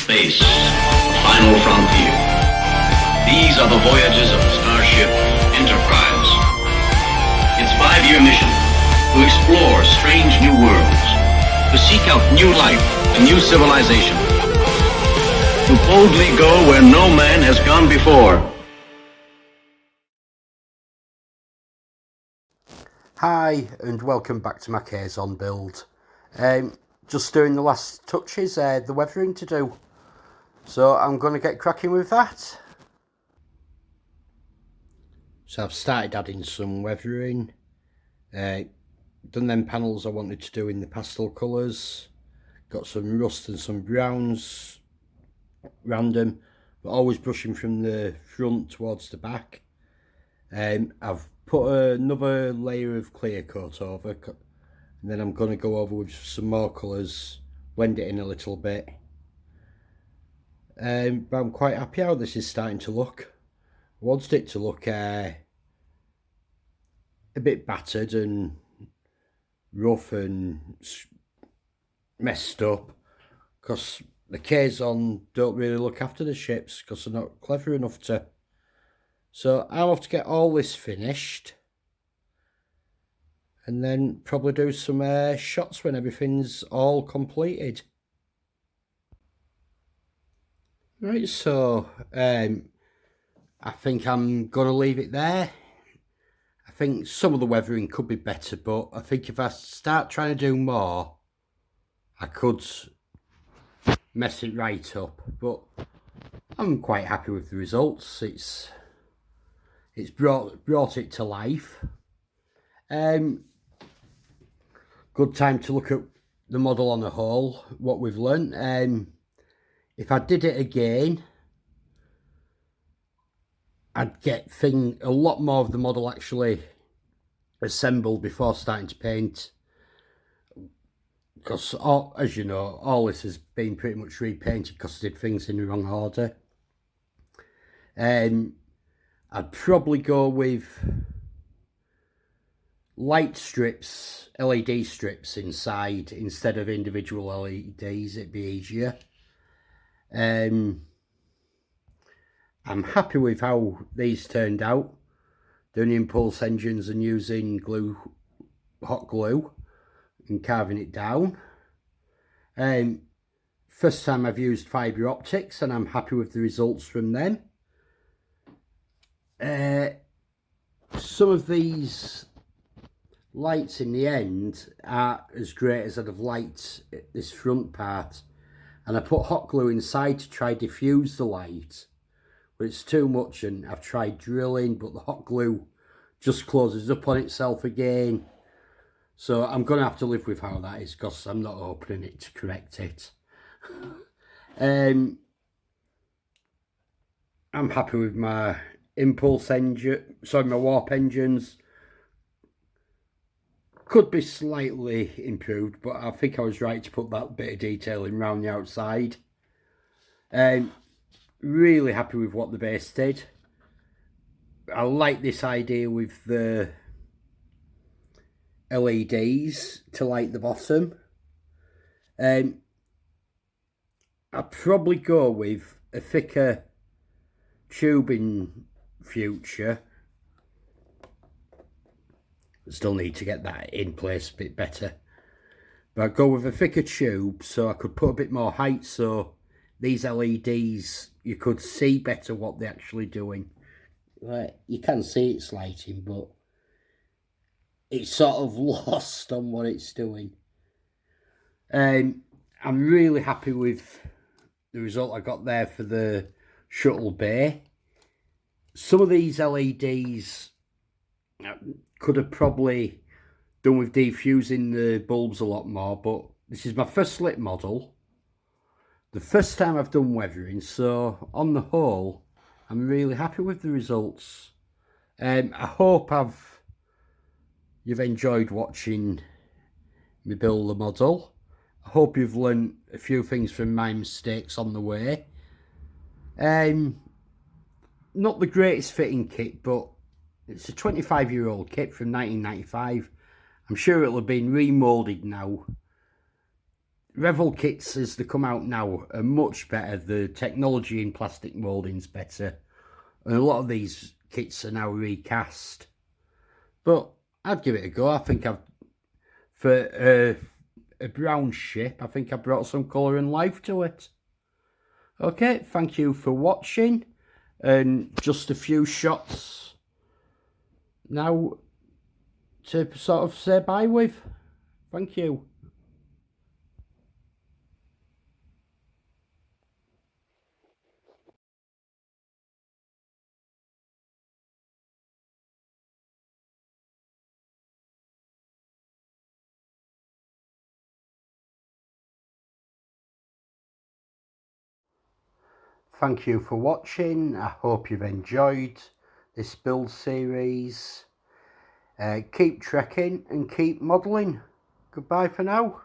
Space, the final frontier. These are the voyages of the starship Enterprise. Its 5-year mission, to explore strange new worlds, to seek out new life and new civilization, to boldly go where no man has gone before. Hi and welcome back to my Kazon build. Just doing the last touches, the weathering to do. So I'm going to get cracking with that. So I've started adding some weathering. Done them panels I wanted to do in the pastel colours. Got some rust and some browns random, but always brushing from the front towards the back. I've put another layer of clear coat over, and then I'm going to go over with some more colours, blend it in a little bit. But I'm quite happy how this is starting to look. I wanted it to look a bit battered and rough and messed up, because the Kazon don't really look after the ships because they're not clever enough to. So I'll have to get all this finished and then probably do some shots when everything's all completed. Right, so I think I'm going to leave it there. I think some of the weathering could be better, but I think if I start trying to do more, I could mess it right up. But I'm quite happy with the results. It's brought it to life. Good time to look at the model on a whole, what we've learnt. If I did it again, I'd get a lot more of the model actually assembled before starting to paint, because as you know, all this has been pretty much repainted because I did things in the wrong order. I'd probably go with light strips, LED strips inside instead of individual LEDs. It'd be easier. I'm happy with how these turned out, doing impulse engines and using hot glue and carving it down. First time I've used fibre optics and I'm happy with the results from them. Some of these lights in the end aren't as great as I'd have liked this front part, and I put hot glue inside to try diffuse the light, but it's too much, and I've tried drilling, but the hot glue just closes up on itself again. So I'm going to have to live with how that is, because I'm not opening it to correct it. I'm happy with my impulse engine, sorry, my warp engines. Could be slightly improved, but I think I was right to put that bit of detail in around the outside. Really happy with what the base did. I like this idea with the LEDs to light the bottom. I'd probably go with a thicker tube in future. Still need to get that in place a bit better, but I'd go with a thicker tube so I could put a bit more height, so these LEDs, you could see better what they're actually doing. You can see it's lighting, but it's sort of lost on what it's doing. I'm really happy with the result I got there for the shuttle bay. Some of these LEDs could have probably done with defusing the bulbs a lot more, but this is my first slit model, the first time I've done weathering, so on the whole I'm really happy with the results. I hope you've enjoyed watching me build the model. I hope you've learned a few things from my mistakes on the way. Not the greatest fitting kit, but it's a 25-year-old kit from 1995. I'm sure it'll have been remoulded now Revel kits as they come out now are much better. The technology in plastic moulding's better. And a lot of these kits are now recast. But I'd give it a go. I think for a brown ship, I think I brought some colour and life to it. Okay, thank you for watching. And just a few shots now to sort of say bye with. Thank you. Thank you for watching. I hope you've enjoyed this build series. Keep trekking and keep modelling. Goodbye for now.